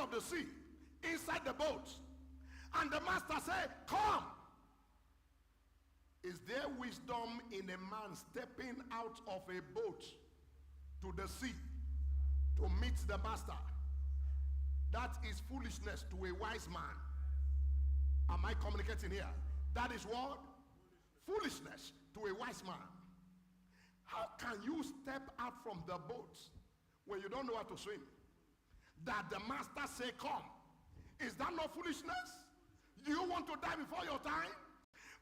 of the sea inside the boat, and the master said, come. Is there wisdom in a man stepping out of a boat to the sea to meet the master? That is foolishness to a wise man. Am I communicating here? That is what? Foolishness to a wise man. How can you step out from the boat when you don't know how to swim? That the master say, come. Is that not foolishness? Do you want to die before your time?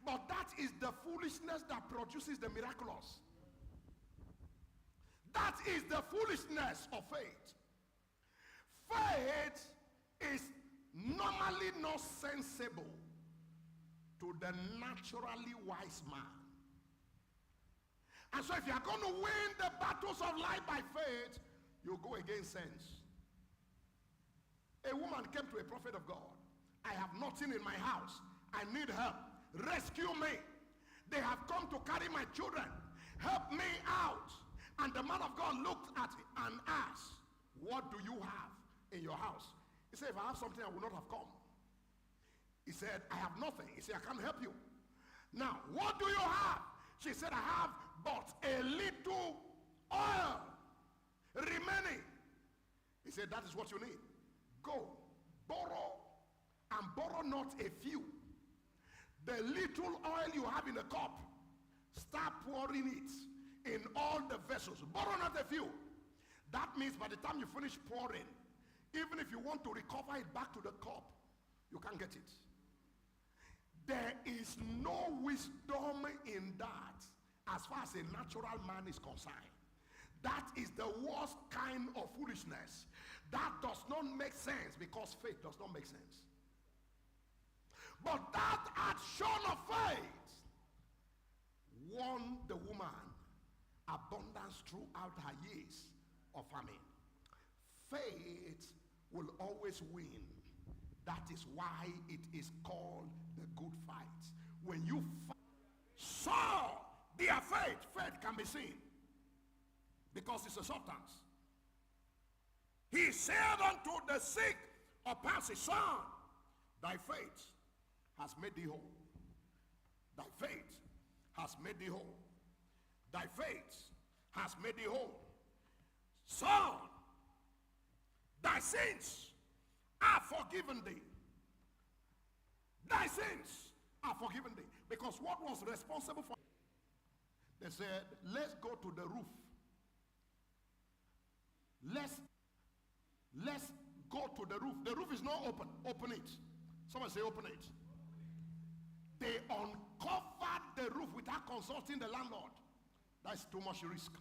But that is the foolishness that produces the miraculous. That is the foolishness of faith. Faith is normally not sensible to the naturally wise man. And so if you are going to win the battles of life by faith, you go against sense. A woman came to a prophet of God. I have nothing in my house. I need help. Rescue me. They have come to carry my children. Help me out. And the man of God looked at it and asked, what do you have in your house? He said, if I have something, I would not have come. He said, I have nothing. He said, I can't help you. Now, what do you have? She said, I have but a little oil remaining. He said, that is what you need. Go, borrow, and borrow not a few. The little oil you have in the cup, start pouring it in all the vessels. Borrow not a few. That means by the time you finish pouring, even if you want to recover it back to the cup, you can't get it. There is no wisdom in that as far as a natural man is concerned. That is the worst kind of foolishness. That does not make sense because faith does not make sense. But that action of faith won the woman abundance throughout her years of famine. Faith will always win. That is why it is called the good fight. When you saw their faith, faith can be seen because it's a substance. He said unto the sick of Palsy, son, thy faith has made thee whole. Thy faith has made thee whole. Thy faith has made thee whole. Son, thy sins are forgiven thee. Thy sins are forgiven thee. Because what was responsible for? They said, let's go to the roof. Let's go to the roof. The roof is not open. Open it. Someone say open it. They uncovered the roof without consulting the landlord. That's too much risk.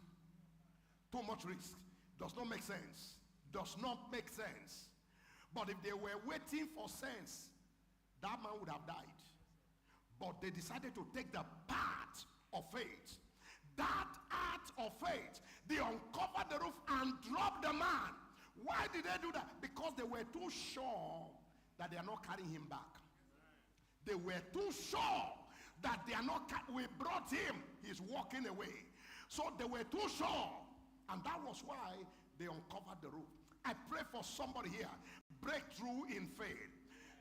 Too much risk. Does not make sense. Does not make sense. But if they were waiting for sense, that man would have died. But they decided to take the path of faith. That act of faith, they uncovered the roof and dropped the man. Why did they do that? Because they were too sure that they are not carrying him back. They were too sure that they are not, we brought him, he's walking away. So they were too sure, and that was why they uncovered the roof. I pray for somebody here, breakthrough in faith.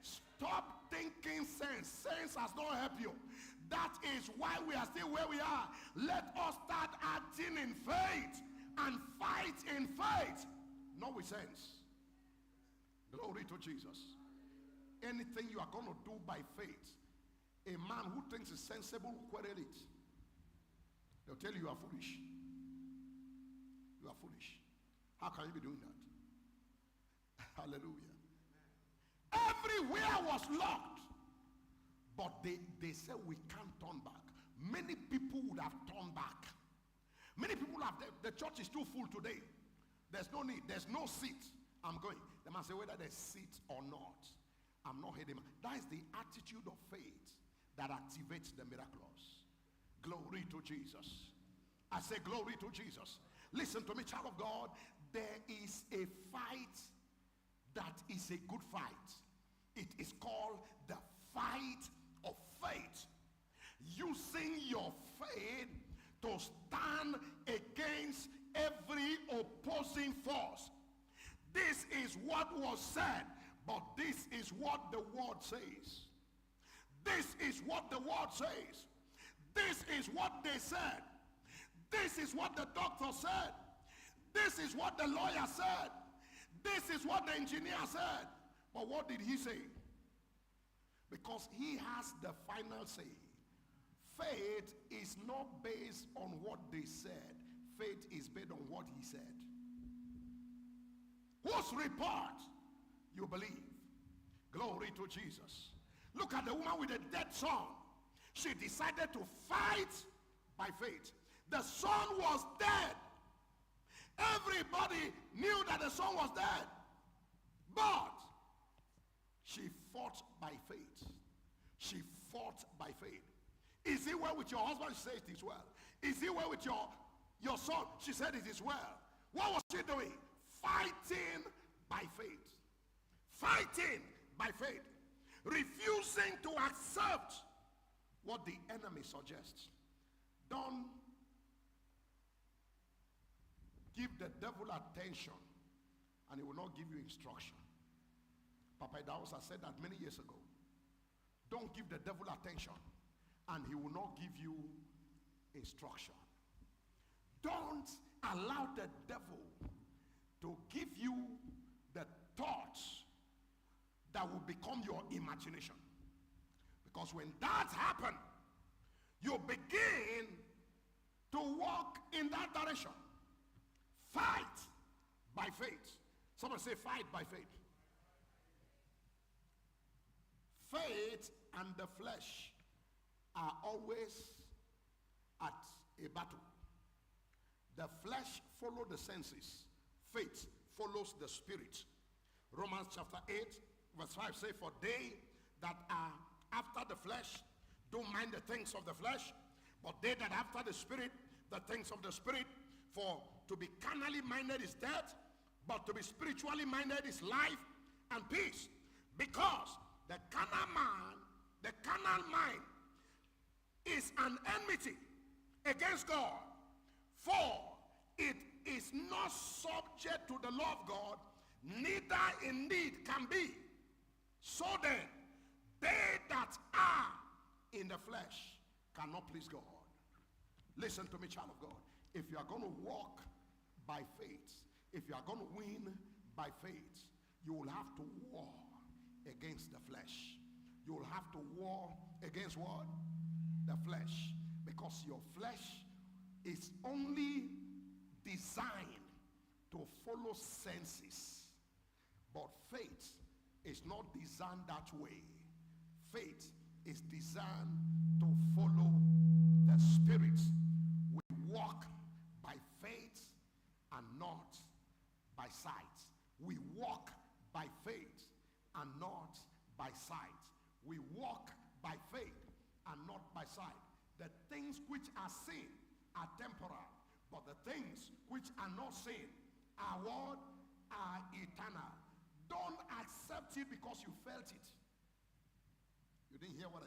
Stop thinking sense. Sense has not helped you. That is why we are still where we are. Let us start acting in faith and fight in faith, not with sense. Glory to Jesus. Anything you are going to do by faith, a man who thinks it's sensible will query it. They'll tell you you are foolish. You are foolish. How can you be doing that? Hallelujah. Everywhere was locked. But they said we can't turn back. Many people would have turned back. Many people have, the church is too full today. There's no need. There's no seat. I'm going. The man say whether there's seat or not, I'm not heading. That is the attitude of faith that activates the miraculous. Glory to Jesus. I say glory to Jesus. Listen to me, child of God. There is a fight that is a good fight. It is called the fight of faith. Using your faith to stand against every opposing force. This is what was said, but this is what the word says. This is what the word says. This is what they said. This is what the doctor said. This is what the lawyer said. This is what the engineer said. But what did he say? Because he has the final say. Faith is not based on what they said. Faith is based on what he said. Whose report you believe? Glory to Jesus. Look at the woman with the dead son. She decided to fight by faith. The son was dead. Everybody knew that the son was dead. But she fought by faith. She fought by faith. Is it well with your husband? She said it is well. Is it well with your son? She said it is well. What was she doing? Fighting by faith. Fighting by faith. Refusing to accept what the enemy suggests. Don't give the devil attention and he will not give you instruction. Papa Idahosa said that many years ago. Don't give the devil attention and he will not give you instruction. Don't allow the devil to give you the thoughts that will become your imagination. Because when that happens, you begin to walk in that direction. Fight by faith. Someone say fight by faith. Faith and the flesh are always at a battle. The flesh follows the senses. Faith follows the spirit. Romans chapter 8 verse 5 say, for they that are after the flesh don't mind the things of the flesh, but they that after the spirit, the things of the spirit. For to be carnally minded is death, but to be spiritually minded is life and peace. Because the carnal mind is an enmity against God, for it is not subject to the law of God, neither indeed can be. So then, they that are in the flesh cannot please God. Listen to me, child of God. If you are going to walk by faith, if you are going to win by faith, you will have to war against the flesh. You will have to war against what? The flesh. Because your flesh is only designed to follow senses. But faith is not designed that way. Faith is designed to follow the Spirit. We walk by faith and not by sight. We walk by faith and not by sight. We walk by faith and not by sight. The things which are seen are temporal, but the things which are not seen are what? Are eternal. Don't accept it because you felt it. You didn't hear what I said.